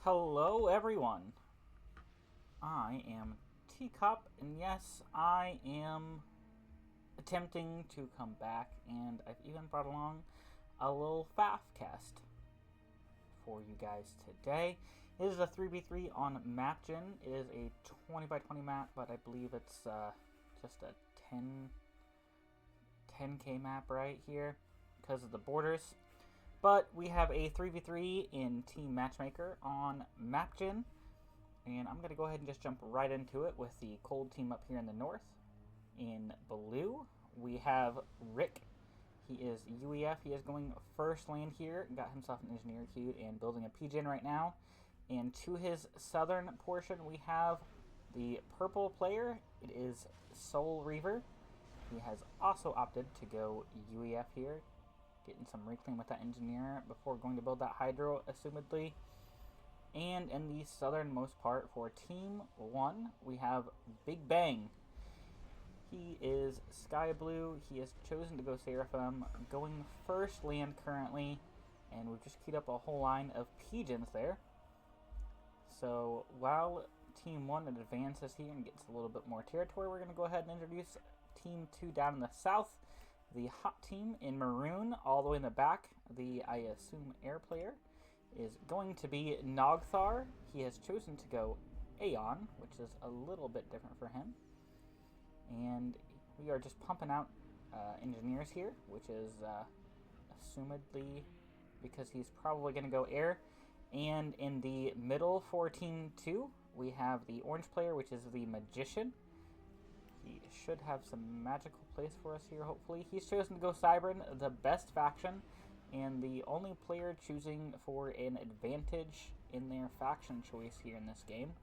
Hello, everyone. I am Teacup, and yes, I am attempting to come back, and I've even brought along a little FAF cast for you guys today. It is a 3v3 on MapGen. It is a 20 by 20 map, but I believe it's just a 10k map right here because of the borders. But we have a 3v3 in Team Matchmaker on MapGen, and I'm going to go ahead and just jump right into it with the cold team up here in the north. In blue, we have Rick. He is UEF. He is going first land here. Got himself an engineer queued and building a PGen right now. And to his southern portion, we have the purple player. It is Soul Reaver. He has also opted to go UEF here, getting some reclaim with that engineer before going to build that hydro, assumedly. And in the southernmost part for Team 1, we have Big Bang. He is sky blue. He has chosen to go Seraphim, going first land currently, and we've just queued up a whole line of PGens there. So while Team 1 advances here and gets a little bit more territory, we're going to go ahead and introduce Team 2 down in the south. The hot team in maroon, all the way in the back, the, I assume, air player, is going to be Nogthar. He has chosen to go Aeon, which is a little bit different for him. And we are just pumping out engineers here, which is assumedly because he's probably going to go air. And in the middle for Team 2, we have the orange player, which is the Magician. He should have some magical plays for us here, hopefully. He's chosen to go Cybran, the best faction, and the only player choosing for an advantage in their faction choice here in this game.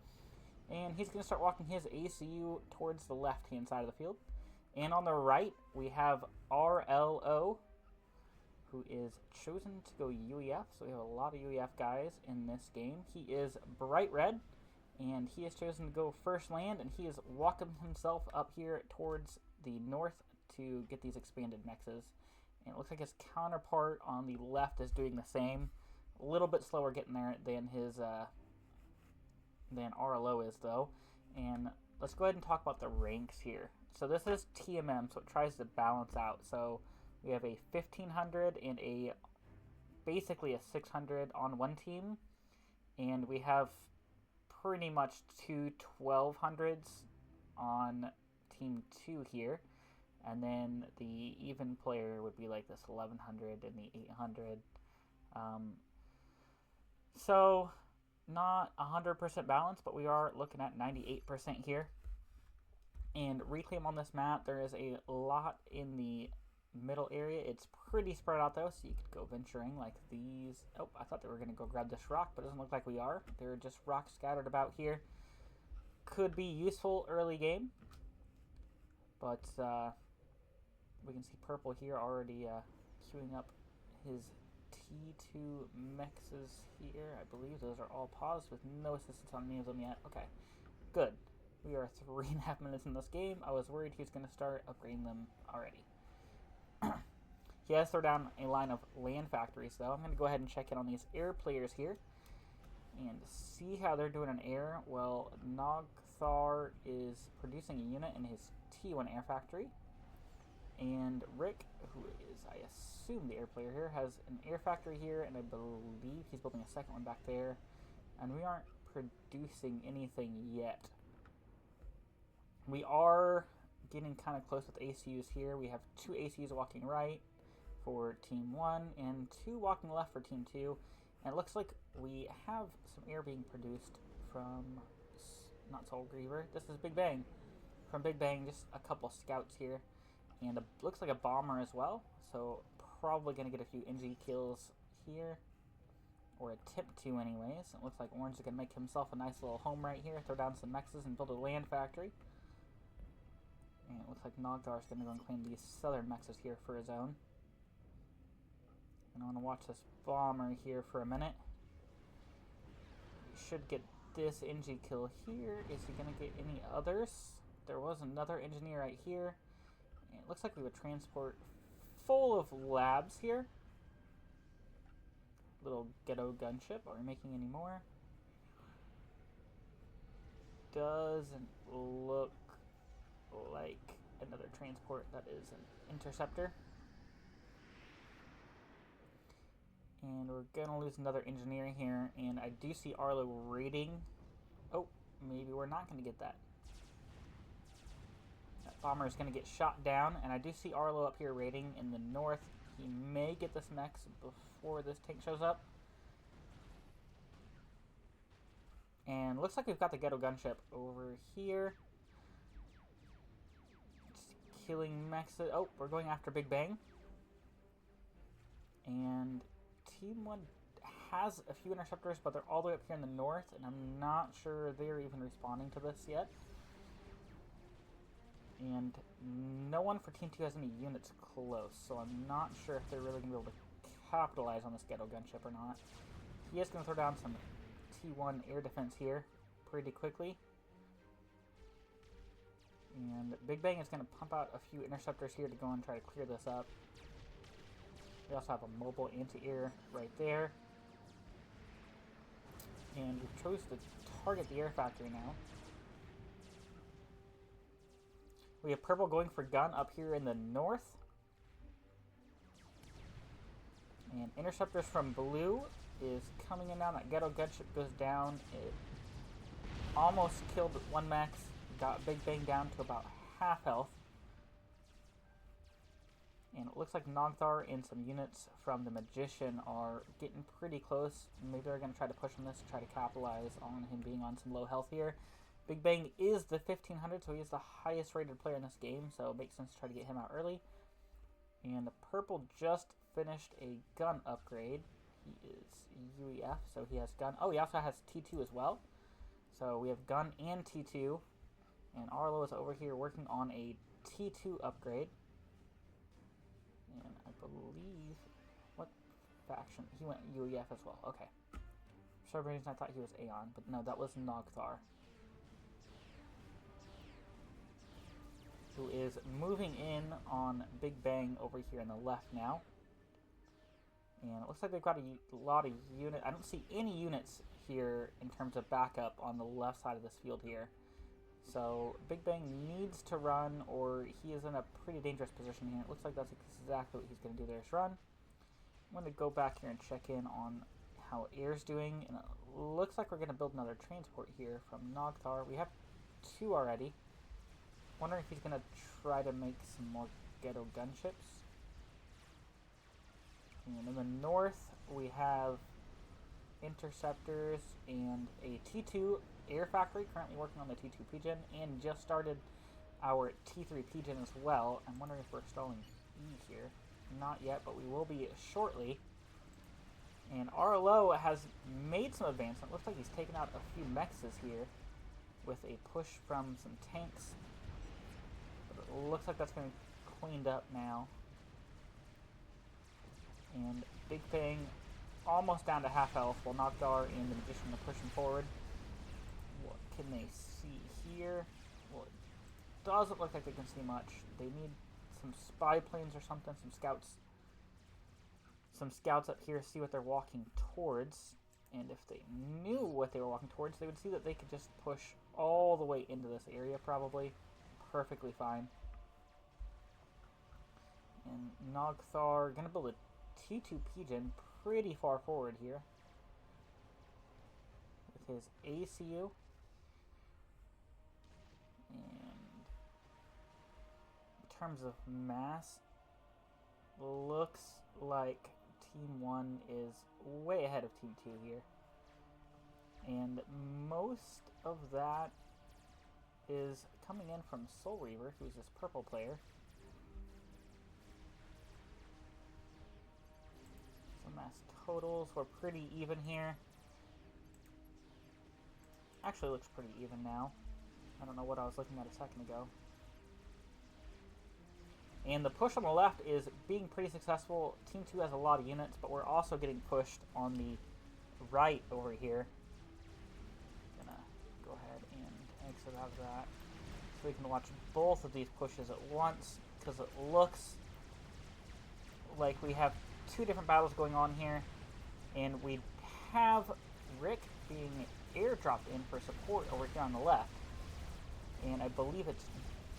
And he's going to start walking his ACU towards the left-hand side of the field. And on the right, we have RLO, who is chosen to go UEF. So we have a lot of UEF guys in this game. He is bright red, and he has chosen to go first land, and he is walking himself up here towards the north to get these expanded mexes. And it looks like his counterpart on the left is doing the same. A little bit slower getting there than his than RLO is, though. And let's go ahead and talk about the ranks here. So this is TMM, so it tries to balance out. So we have a 1500 and a basically a 600 on one team, and we have pretty much two 1200s on Team 2 here. And then the even player would be like this 1100 and the 800. So not 100% balanced, but we are looking at 98% here. And reclaim on this map, there is a lot in the middle area. It's pretty spread out though, so you could go venturing like these. Oh, I thought they were going to go grab this rock, but it doesn't look like we are. There are just rocks scattered about here. Could be useful early game, but we can see purple here already queuing up his T2 mexes here. I believe those are all paused with no assistance on any of them yet. Okay, good. We are 3.5 minutes in this game. I was worried he was going to start upgrading them already. He has thrown down a line of land factories, though. I'm going to go ahead and check in on these air players here and see how they're doing in air. Well, Nogthar is producing a unit in his T1 air factory. And Rick, who is, I assume, the air player here, has an air factory here, and I believe he's building a second one back there. And we aren't producing anything yet. We are getting kind of close with ACUs here. We have two ACUs walking right for Team 1 and two walking left for Team 2. And it looks like we have some air being produced from, not Soul Reaver, this is Big Bang. From Big Bang, just a couple scouts here. And it looks like a bomber as well, so probably going to get a few NG kills here, or attempt to anyways. It looks like Orange is going to make himself a nice little home right here, throw down some mexes and build a land factory. And it looks like Nogthar is going to go and claim these southern mexes here for his own. And I want to watch this bomber here for a minute. We should get this NG kill here. Is he going to get any others? There was another engineer right here. It looks like we have a transport full of labs here. Little ghetto gunship. Are we making any more? doesn't look like another transport. That is an interceptor. And we're gonna lose another engineer here, and I do see Arlo raiding. Oh, maybe we're not gonna get that. That bomber is gonna get shot down, and I do see Arlo up here raiding in the north. He may get this mech before this tank shows up. And looks like we've got the ghetto gunship over here. Just killing mechs. Oh, we're going after Big Bang. And Team 1 has a few interceptors, but they're all the way up here in the north, and I'm not sure they're even responding to this yet. And no one for Team 2 has any units close, so I'm not sure if they're really going to be able to capitalize on this ghetto gunship or not. He is going to throw down some T1 air defense here pretty quickly. And Big Bang is going to pump out a few interceptors here to go and try to clear this up. We also have a mobile anti-air right there. And we chose to target the air factory now. We have purple going for gun up here in the north. And interceptors from blue is coming in down. That ghetto gunship goes down. It almost killed one mech. Got Big Bang down to about half health. And it looks like Nogthar and some units from the Magician are getting pretty close. Maybe they're going to try to push on this to try to capitalize on him being on some low health here. Big Bang is the 1500, so he is the highest rated player in this game, so it makes sense to try to get him out early. And the purple just finished a gun upgrade. He is UEF, so he has gun. Oh, he also has T2 as well. So we have gun and T2. And Arlo is over here working on a T2 upgrade. And I believe, what faction? He went UEF as well. Okay. For some reason I thought he was Aeon, but no, that was Nogthar, who is moving in on Big Bang over here on the left now. And it looks like they've got a lot of units. I don't see any units here in terms of backup on the left side of this field here. So Big Bang needs to run, or he is in a pretty dangerous position here. It looks like that's exactly what he's going to do there is run. I'm going to go back here and check in on how air's doing. And it looks like we're going to build another transport here from Nogthar. We have 2 already. Wondering if he's going to try to make some more ghetto gunships. And in the north, we have interceptors and a T2 air factory currently working on the T2 P-Gen, and just started our T3 P-Gen as well. I'm wondering if we're stalling E here. Not yet, but we will be shortly. And Arlo has made some advancement. Looks like he's taken out a few mechs here with a push from some tanks. But it looks like that's going to be cleaned up now. And Big Bang almost down to half health, while Nogthar and the Magician are pushing forward. What can they see here? Well, it doesn't look like they can see much. They need some spy planes or something, some scouts. Some scouts up here see what they're walking towards. And if they knew what they were walking towards, they would see that they could just push all the way into this area, probably. Perfectly fine. And Nogthar gonna build a T2 P-Gen pretty far forward here with his ACU. And in terms of mass, looks like Team 1 is way ahead of Team 2 here. And most of that is coming in from Soul Reaver, who's this purple player. So mass totals were pretty even here. Actually looks pretty even now. I don't know what I was looking at a second ago. And the push on the left is being pretty successful. Team 2 has a lot of units, but we're also getting pushed on the right over here. Gonna go ahead and exit out of that so we can watch both of these pushes at once, because it looks like we have 2 different battles going on here. And we have Rick being airdropped in for support over here on the left. And I believe it's,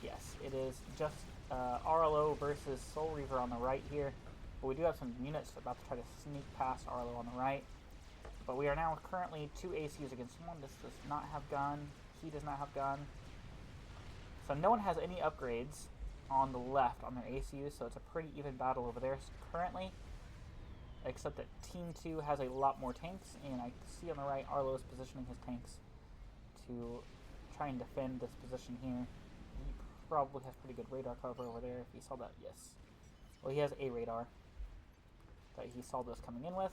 yes, it is just Arlo versus Soul Reaver on the right here. But we do have some units about to try to sneak past Arlo on the right. But we are now currently 2 ACUs against 1. This does not have gun. He does not have gun. So no one has any upgrades on the left on their ACUs, so it's a pretty even battle over there currently. Except that Team 2 has a lot more tanks, and I see on the right Arlo is positioning his tanks to try and defend this position here. He probably has pretty good radar cover over there if he saw that. Yes. Well, he has a radar that he saw this coming in with.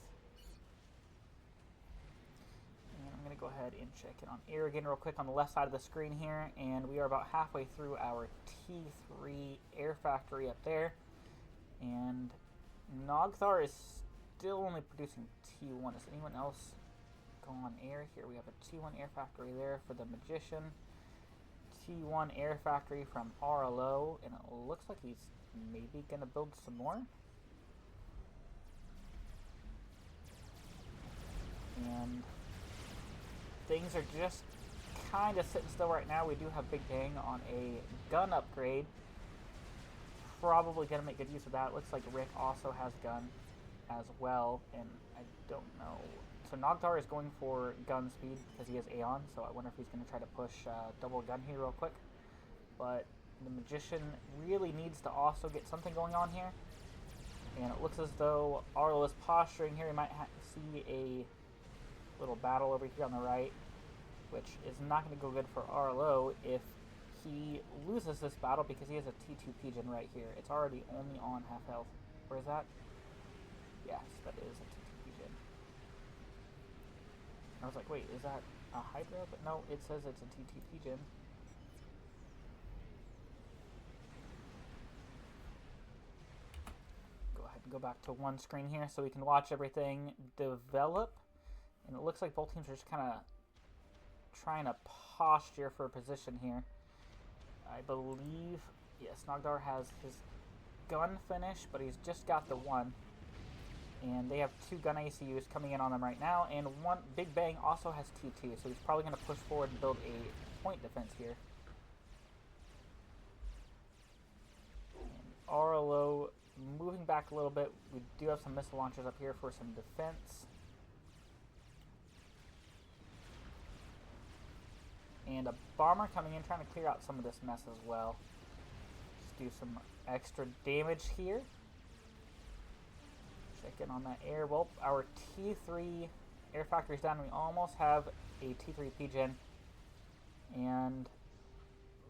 And I'm going to go ahead and check it on air again real quick on the left side of the screen here. And we are about halfway through our T3 air factory up there. And Nogthar is still only producing T1. Is anyone else go on air? Here we have a T1 air factory there for the Magician. T1 air factory from RLO. And it looks like he's maybe going to build some more. And things are just kind of sitting still right now. We do have Big Bang on a gun upgrade. Probably going to make good use of that. Looks like Rick also has gun as well, and I don't know. So Nogthar is going for gun speed because he has Aeon, so I wonder if he's going to try to push double gun here real quick. But the Magician really needs to also get something going on here. And it looks as though Arlo is posturing here. We might see a little battle over here on the right, which is not going to go good for Arlo if he loses this battle because he has a T2 Pigeon right here. It's already only on half health. Where is that? Yes, that is a T2 Pigeon. I was like, wait, is that a Hydra? But no, it says it's a T2 Pigeon. Go ahead and go back to one screen here so we can watch everything develop. And it looks like both teams are just kind of trying to posture for a position here. I believe, yes, Nogthar has his gun finished, but he's just got the one. And they have 2 gun ACUs coming in on them right now, and one Big Bang also has T2, so he's probably going to push forward and build a point defense here. And Arlo moving back a little bit. We do have some missile launchers up here for some defense. And a bomber coming in, trying to clear out some of this mess as well. Just do some extra damage here. Check in on that air. Well, our T3 air factory is down. We almost have a T3 Pigeon. And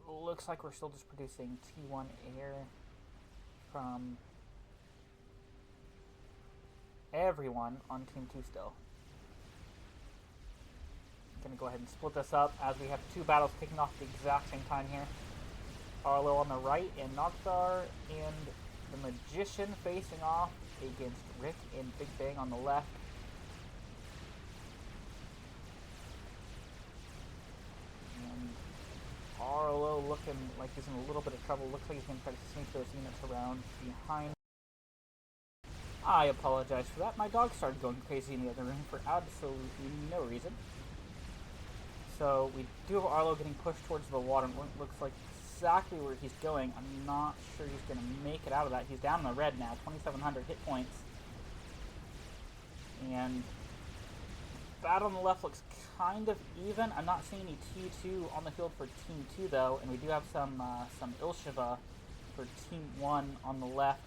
looks like we're still just producing T1 air from everyone on Team 2 still. Going to go ahead and split this up as we have 2 battles kicking off at the exact same time here. Arlo on the right and Nogthar and the Magician facing off against Rick and Big Bang on the left. And Arlo looking like he's in a little bit of trouble. Looks like he's going to try to sneak those units around behind. I apologize for that. My dog started going crazy in the other room for absolutely no reason. So we do have Arlo getting pushed towards the water. It looks like exactly where he's going. I'm not sure he's going to make it out of that. He's down in the red now, 2,700 hit points. And battle on the left looks kind of even. I'm not seeing any T2 on the field for Team 2 though, and we do have some Ilshiva for Team 1 on the left.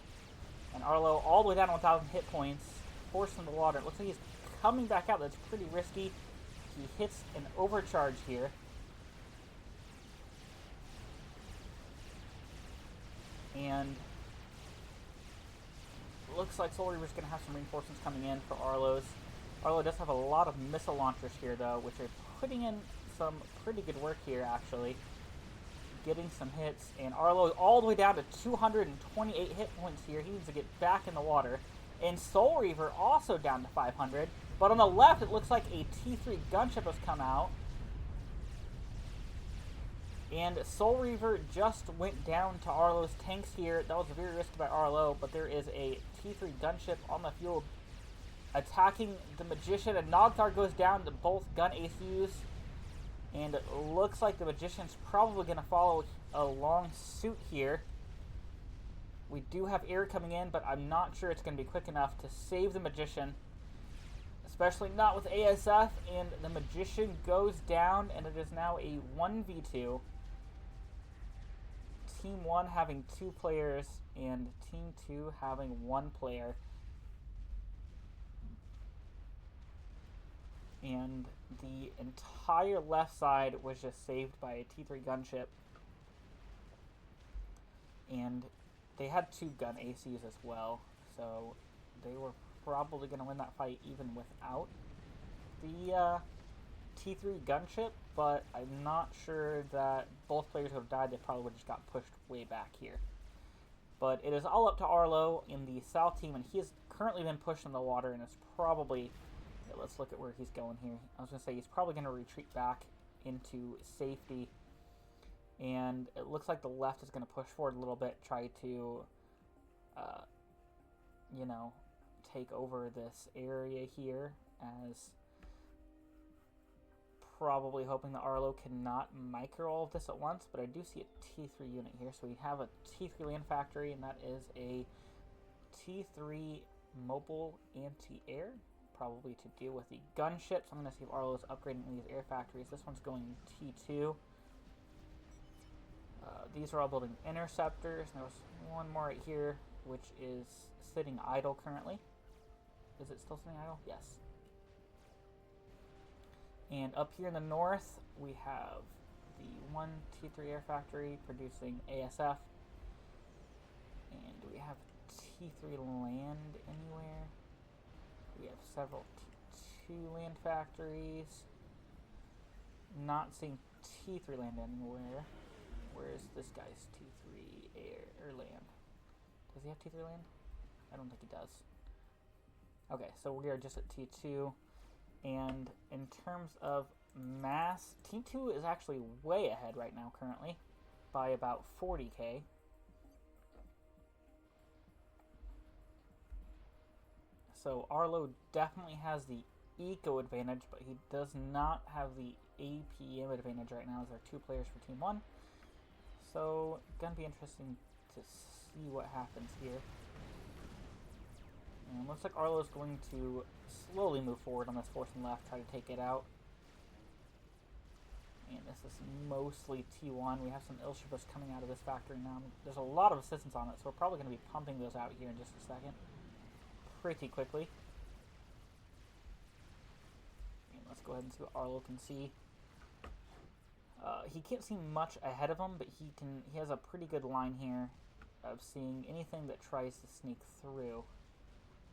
And Arlo all the way down to 1,000 hit points, forced in the water. It looks like he's coming back out. That's pretty risky. He hits an overcharge here. And looks like Soul Reaver's going to have some reinforcements coming in for Arlo's. Arlo does have a lot of missile launchers here, though, which are putting in some pretty good work here, actually. Getting some hits. And Arlo all the way down to 228 hit points here. He needs to get back in the water. And Soul Reaver also down to 500. But on the left, it looks like a T3 gunship has come out. And Soul Reaver just went down to Arlo's tanks here. That was very risky by Arlo, but there is a T3 gunship on the field attacking the Magician. And Nogthar goes down to both gun ACUs. And it looks like the Magician's probably going to follow along suit here. We do have air coming in, but I'm not sure it's going to be quick enough to save the Magician. Especially not with ASF, and the Magician goes down, and it is now a 1v2. Team 1 having 2 players, and Team 2 having 1 player. And the entire left side was just saved by a T3 gunship. And they had 2 gun ACs as well, so they were probably going to win that fight even without the T3 gunship, but I'm not sure that both players would have died. They probably would have just got pushed way back here. But it is all up to Arlo in the south team, and he has currently been pushed in the water, and it's probably... let's look at where he's going here. I was going to say he's probably going to retreat back into safety. And it looks like the left is going to push forward a little bit, try to, take over this area here, as probably hoping that Arlo cannot micro all of this at once. But I do see a T3 unit here. So we have a T3 land factory, and that is a T3 mobile anti-air, probably to deal with the gunships. I'm going to see if Arlo is upgrading these air factories. This one's going T2. These are all building interceptors. And there was one more right here, which is sitting idle currently. Is it still sitting idle? Yes. And up here in the north, we have the one T3 air factory producing ASF. And do we have T3 land anywhere? We have several T2 land factories. Not seeing T3 land anywhere. Where is this guy's T3 air or land? Does he have T3 land? I don't think he does. Okay, so we are just at T2. And in terms of mass, T2 is actually way ahead right now currently by about 40k. So Arlo definitely has the eco advantage, but he does not have the APM advantage right now, as there are 2 players for Team 1. So, gonna be interesting to see what happens here. And looks like Arlo is going to slowly move forward on this force and left, try to take it out. And this is mostly T1. We have some Ilshippers coming out of this factory now. There's a lot of assistance on it, so we're probably going to be pumping those out here in just a second. Pretty quickly. And let's go ahead and see what Arlo can see. He can't see much ahead of him, but he has a pretty good line here of seeing anything that tries to sneak through.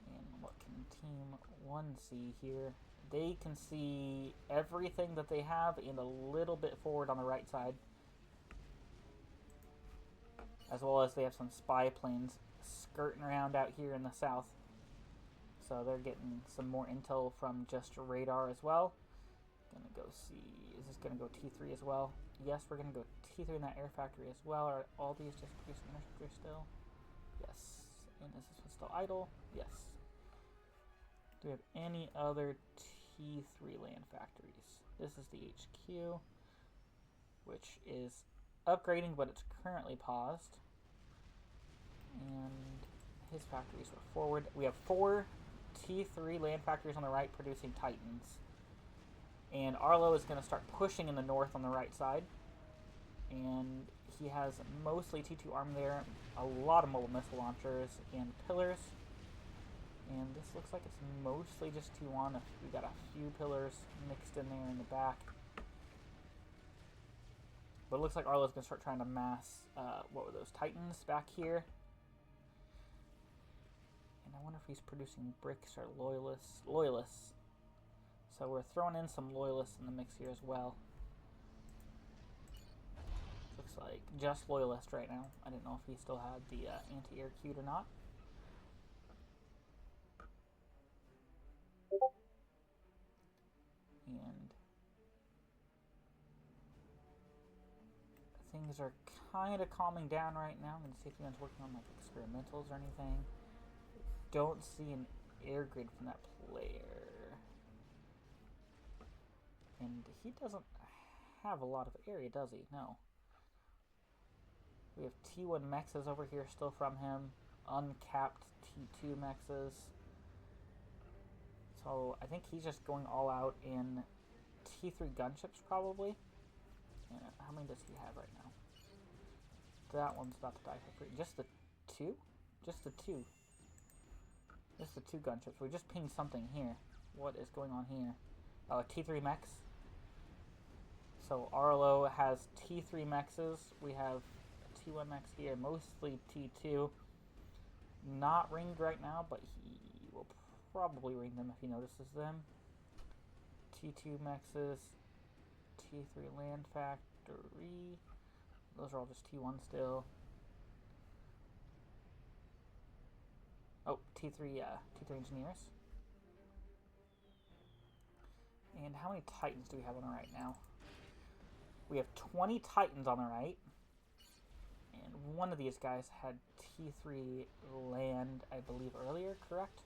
And what can Team 1 see here? They can see everything that they have and a little bit forward on the right side. As well as they have some spy planes skirting around out here in the south. So they're getting some more intel from just radar as well. Gonna go see, is this gonna go T3 as well? Yes, we're gonna go T3 in that air factory as well. Are all these just producing interceptors still? Yes. And is this one still idle? Yes. Do we have any other T3 land factories? This is the HQ, which is upgrading, but it's currently paused. And his factories are forward. We have 4 T3 land factories on the right producing Titans. And Arlo is going to start pushing in the north on the right side. And he has mostly T2 arm there, a lot of mobile missile launchers and pillars. And this looks like it's mostly just T1. We got a few pillars mixed in there in the back. But it looks like Arlo's going to start trying to mass, what were those, Titans back here. And I wonder if he's producing bricks or loyalists. So we're throwing in some loyalists in the mix here as well. Looks like just loyalist right now. I didn't know if he still had the anti-air queued or not. And things are kind of calming down right now. I'm going to see if anyone's working on like experimentals or anything. Don't see an air grid from that player. And he doesn't have a lot of area, does he? No. We have T1 mexes over here still from him. Uncapped T2 mexes. So I think he's just going all out in T3 gunships probably. Yeah, how many does he have right now? That one's about to die for free. Just the two? Just the two. Just the two gunships. We just pinged something here. What is going on here? Oh, T3 mechs. So Arlo has T3 mexes. We have T1 mechs here, mostly T2. Not ringed right now, but he will probably ring them if he notices them. T2 mexes. T3 land factory. Those are all just T1 still. Oh, T3 engineers. And how many Titans do we have on the right now? We have 20 Titans on the right. And one of these guys had T3 land, I believe, earlier, correct?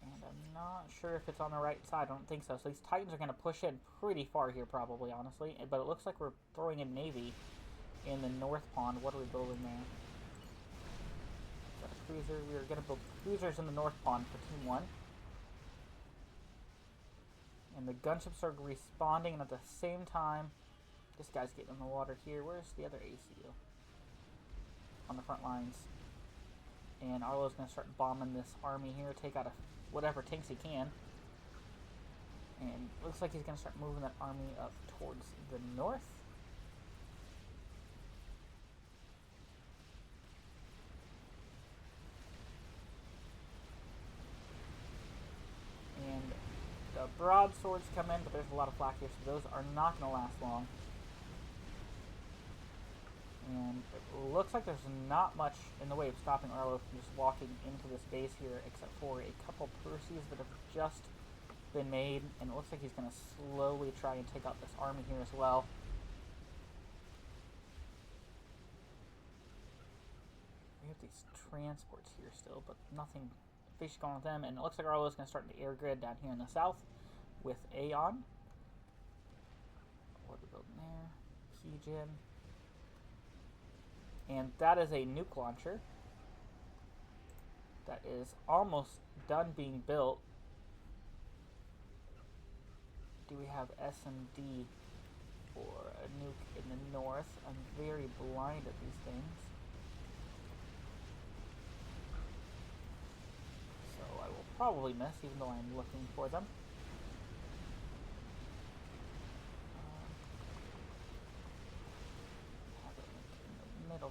And I'm not sure if it's on the right side. I don't think so. So these Titans are going to push in pretty far here, probably, honestly. But it looks like we're throwing in Navy in the North Pond. What are we building there? Is that a cruiser? We are going to build cruisers in the North Pond for Team 1. And the gunships are responding, and at the same time, this guy's getting in the water here. Where's the other ACU? On the front lines. And Arlo's going to start bombing this army here, take out whatever tanks he can. And looks like he's going to start moving that army up towards the north. And the broadswords come in, but there's a lot of flak here, so those are not going to last long. And it looks like there's not much in the way of stopping Arlo from just walking into this base here, except for a couple Perseus that have just been made, and it looks like he's going to slowly try and take out this army here as well. We have these transports here still, but nothing fishy going with them, and it looks like Arlo is going to start the air grid down here in the south with Aeon. What are we building there? Keygen. And that is a nuke launcher that is almost done being built. Do we have S&D or a nuke in the north? I'm very blind at these things. So I will probably miss, even though I'm looking for them.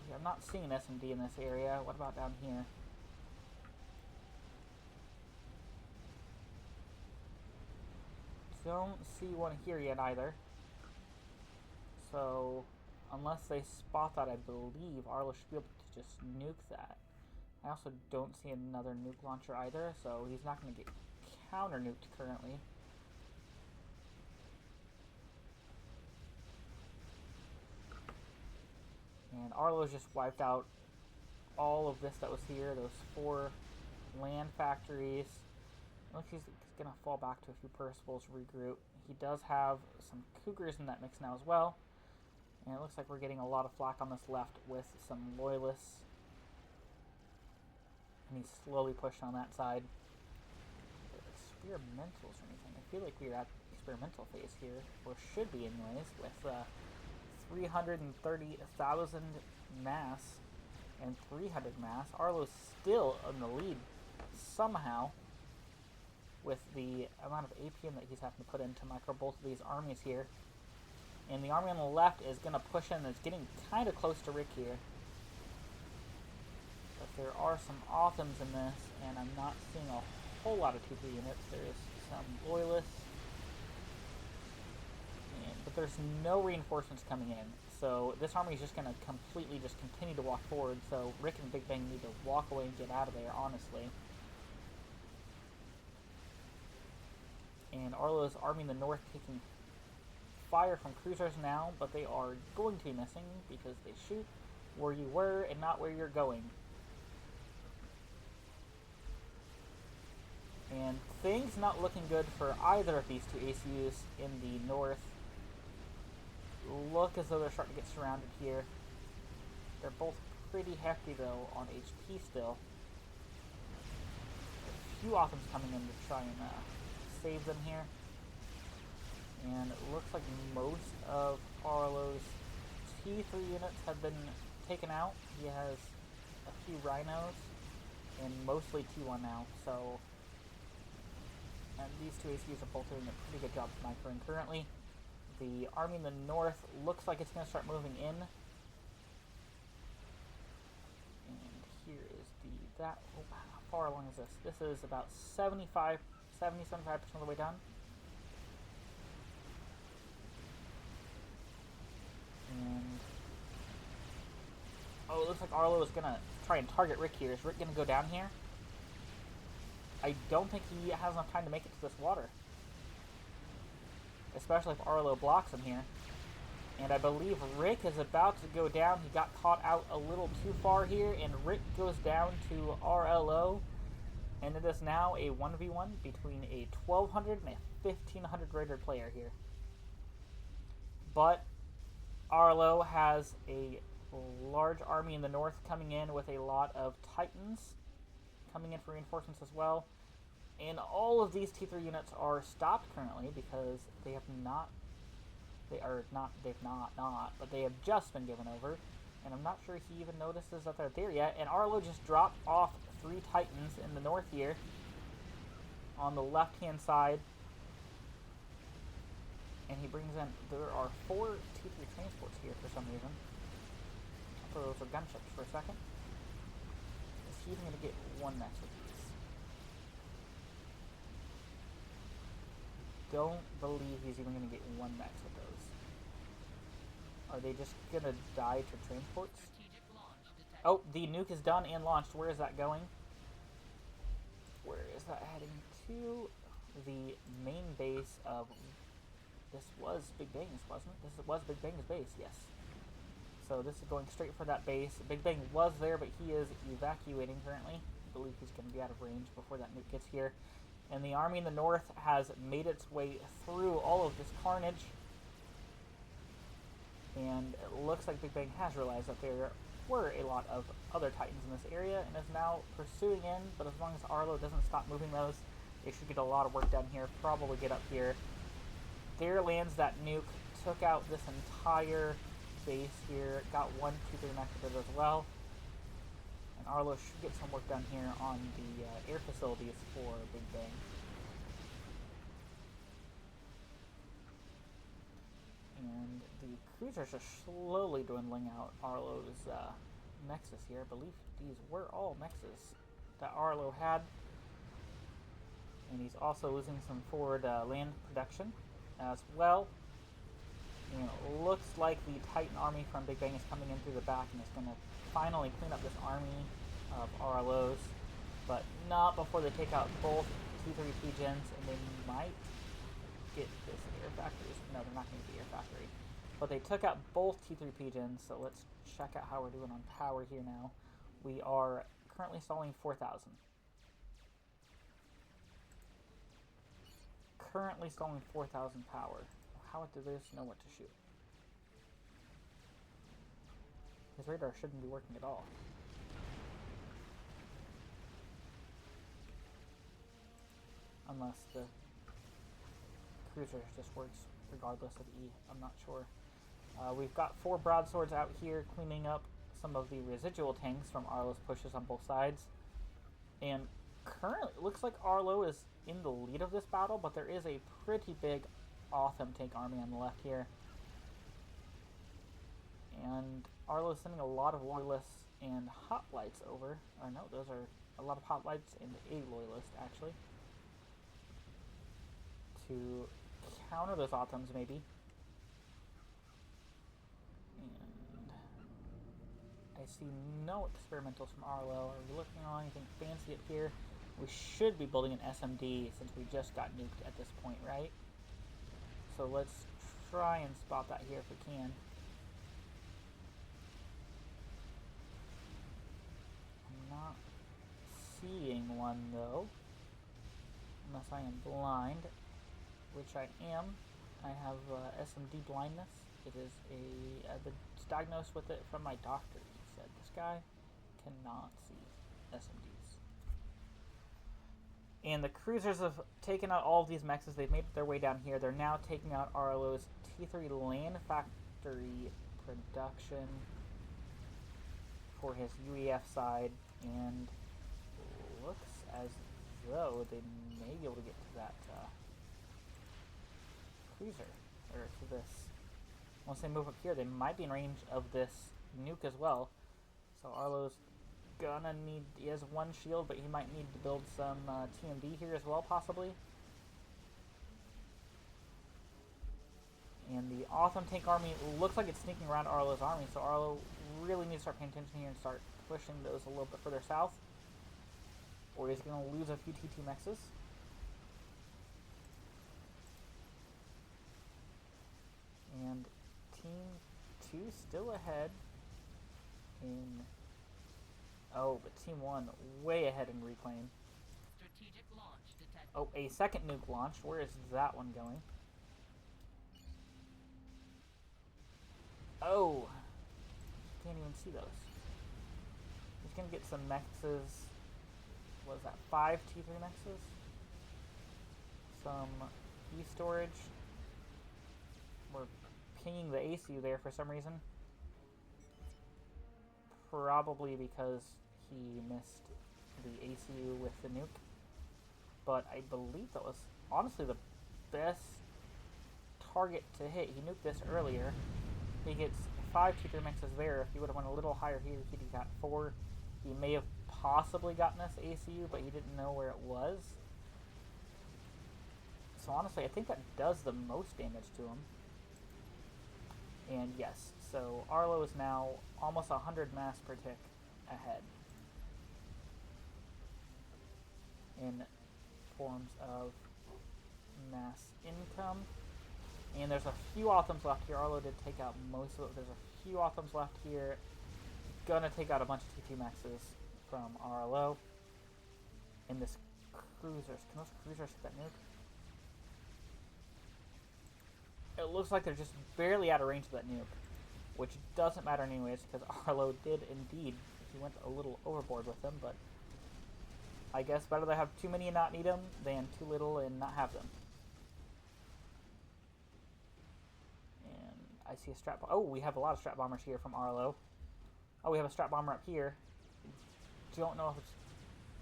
Here. I'm not seeing an SMD in this area. What about down here? Don't see one here yet either. So, unless they spot that, I believe Arlo should be able to just nuke that. I also don't see another nuke launcher either, so he's not going to get counter-nuked currently. And Arlo's just wiped out all of this that was here, those 4 land factories. Looks like he's going to fall back to a few Percivals, regroup. He does have some Cougars in that mix now as well. And it looks like we're getting a lot of flak on this left with some Loyalists. And he's slowly pushed on that side. Experimentals or anything. I feel like we're at experimental phase here, or should be anyways, with 330,000 mass and 300 mass. Arlo's still in the lead somehow with the amount of APM that he's having to put into micro both of these armies here. And the army on the left is going to push in. It's getting kind of close to Rick here. But there are some Autumns in this, and I'm not seeing a whole lot of 2-3 units. There's some Loyalists. But there's no reinforcements coming in. So this army is just going to completely just continue to walk forward. So Rick and Big Bang need to walk away and get out of there, honestly. And Arlo's army in the north taking fire from cruisers now, but they are going to be missing because they shoot where you were and not where you're going. And things not looking good for either of these two ACUs in the north. Look as though they're starting to get surrounded here. They're both pretty hefty though on HP still. A few offense coming in to try and save them here. And it looks like most of Arlo's T3 units have been taken out. He has a few rhinos and mostly T1 now, so... And these two ACUs are both doing a pretty good job snipering currently. The army in the north looks like it's going to start moving in. And here is how far along is this? This is about 75% of the way done. And oh, it looks like Arlo is going to try and target Rick here. Is Rick going to go down here? I don't think he has enough time to make it to this water. Especially if Arlo blocks him here. And I believe Rick is about to go down. He got caught out a little too far here, and Rick goes down to RLO. And it is now a 1v1 between a 1200 and a 1500 rated player here. But Arlo has a large army in the north coming in with a lot of Titans coming in for reinforcements as well. And all of these T3 units are stopped currently because they have but they have just been given over. And I'm not sure he even notices that they're there yet. And Arlo just dropped off 3 Titans in the north here on the left-hand side. And he brings in, there are 4 T3 transports here for some reason. I'll throw those are gunships for a second. Is he even going to get one next with these? Don't believe he's even going to get one max with those. Are they just going to die to transports? Oh, the nuke is done and launched. Where is that going? Where is that heading to? The main base of... This was Big Bang's, wasn't it? This was Big Bang's base, yes. So this is going straight for that base. Big Bang was there, but he is evacuating currently. I believe he's going to be out of range before that nuke gets here. And the army in the north has made its way through all of this carnage. And it looks like Big Bang has realized that there were a lot of other Titans in this area and is now pursuing in. But as long as Arlo doesn't stop moving those, they should get a lot of work done here. Probably get up here. There lands that nuke. Took out this entire base here. Got 1, 2, 3 max with it as well. And Arlo should get some work done here on the air facilities for Big Bang. And the cruisers are slowly dwindling out Arlo's nexus here. I believe these were all nexus that Arlo had. And he's also losing some forward land production as well. And it looks like the Titan army from Big Bang is coming in through the back and is going to finally clean up this army of RLOs, but not before they take out both T3 P-Gens, and they might get this air factory. No, they're not going to get the air factory. But they took out both T3 P-Gens, so let's check out how we're doing on power here now. We are currently stalling 4,000. Currently stalling 4,000 power. How do this know what to shoot? His radar shouldn't be working at all. Unless the cruiser just works regardless of E. I'm not sure. We've got 4 broadswords out here cleaning up some of the residual tanks from Arlo's pushes on both sides. And currently, it looks like Arlo is in the lead of this battle, but there is a pretty big Otham tank army on the left here. And Arlo is sending a lot of loyalists and hoplites over. Or no, those are a lot of hoplites and a loyalist, actually. To counter those Othams, maybe. And I see no experimentals from Arlo. Are we looking on anything fancy up here? We should be building an SMD since we just got nuked at this point, right? So let's try and spot that here if we can. I'm not seeing one though. unless I am blind, which I am. I have SMD blindness. It is I've been diagnosed with it from my doctor. He said this guy cannot see SMDs. And the cruisers have taken out all of these mexes. They've made their way down here. They're now taking out Arlo's T3 land factory production for his UEF side, and looks as though they may be able to get to that cruiser, or to this. Once they move up here, they might be in range of this nuke as well. So Arlo's gonna need, he has one shield, but he might need to build some TMD here as well, possibly. And the Awesome Tank Army looks like it's sneaking around Arlo's army, so Arlo really needs to start paying attention here and start pushing those a little bit further south, or he's going to lose a few T2 mexes. And Team 2 still ahead in... Oh, but Team 1 way ahead in reclaim. Strategic launch detected. Oh, a second nuke launched. Where is that one going? Oh! Can't even see those. He's going to get some mexes. What is that? 5 T3 mexes? Some E-storage. We're pinging the ACU there for some reason. Probably because he missed the ACU with the nuke. But I believe that was honestly the best target to hit. He nuked this earlier. He gets 5 T3 mexes there. If he would have went a little higher here, he'd have got 4. He may have possibly gotten this ACU, but he didn't know where it was. So honestly, I think that does the most damage to him. And yes, so Arlo is now almost 100 mass per tick ahead in forms of mass income. And there's a few Authams left here. Arlo did take out most of it. There's a few Authams left here. Gonna take out a bunch of T2 maxes from Arlo. And this cruisers. Can those cruisers hit that nuke? It looks like they're just barely out of range of that nuke, which doesn't matter anyways, because Arlo did indeed, he went a little overboard with them, but I guess better to have too many and not need them than too little and not have them. And I see a strap, oh, we have a lot of strap bombers here from Arlo. Oh, we have a strap bomber up here. Don't know if it's,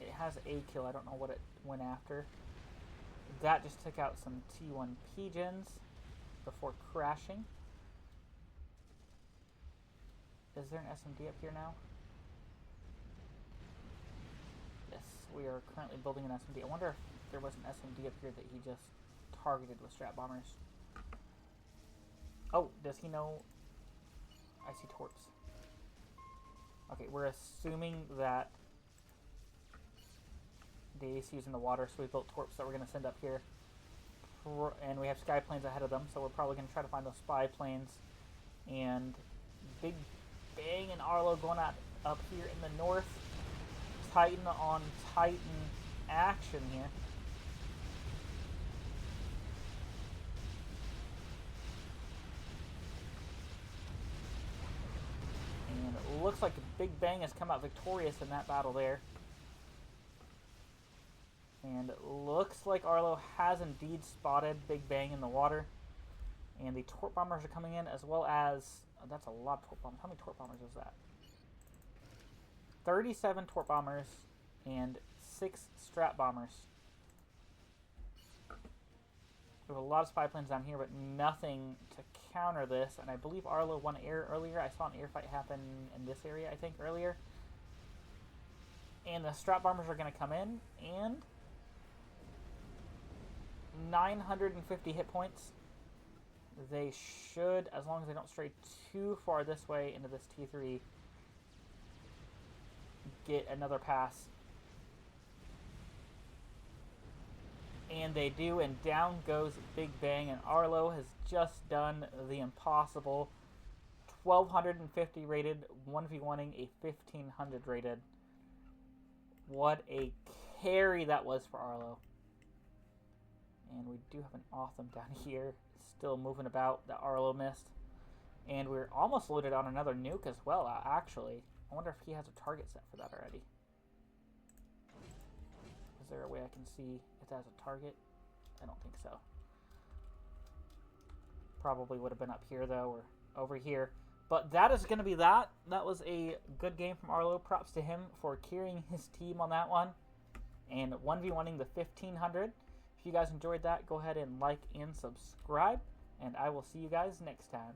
it has a kill, I don't know what it went after. That just took out some T1 P-gens before crashing. Is there an SMD up here now? Yes, we are currently building an SMD. I wonder if there was an SMD up here that he just targeted with strap bombers. Oh, does he know? I see torps. Okay, we're assuming that the AC is in the water, so we built torps that we're going to send up here. And we have sky planes ahead of them, so we're probably going to try to find those spy planes. And Big Bang and Arlo going out up here in the north. Titan on Titan action here. And it looks like Big Bang has come out victorious in that battle there. And it looks like Arlo has indeed spotted Big Bang in the water. And the torp bombers are coming in, as well as... Oh, that's a lot of torp bombers. How many torp bombers is that? 37 torp bombers and 6 strat bombers. We have a lot of spy planes down here, but nothing to counter this. And I believe Arlo won air earlier. I saw an air fight happen in this area, I think, earlier. And the strat bombers are going to come in, and... 950 hit points. They should, as long as they don't stray too far this way into this T3, get another pass. And they do, and down goes Big Bang, and Arlo has just done the impossible. 1250 rated, 1v1ing a 1500 rated. What a carry that was for Arlo. And we do have an Otham down here, still moving about, that Arlo missed. And we're almost loaded on another nuke as well, actually. I wonder if he has a target set for that already. Is there a way I can see if that has a target? I don't think so. Probably would have been up here, though, or over here. But that is going to be that. That was a good game from Arlo. Props to him for carrying his team on that one. And 1v1ing the 1500. If you guys enjoyed that, go ahead and like and subscribe. And I will see you guys next time.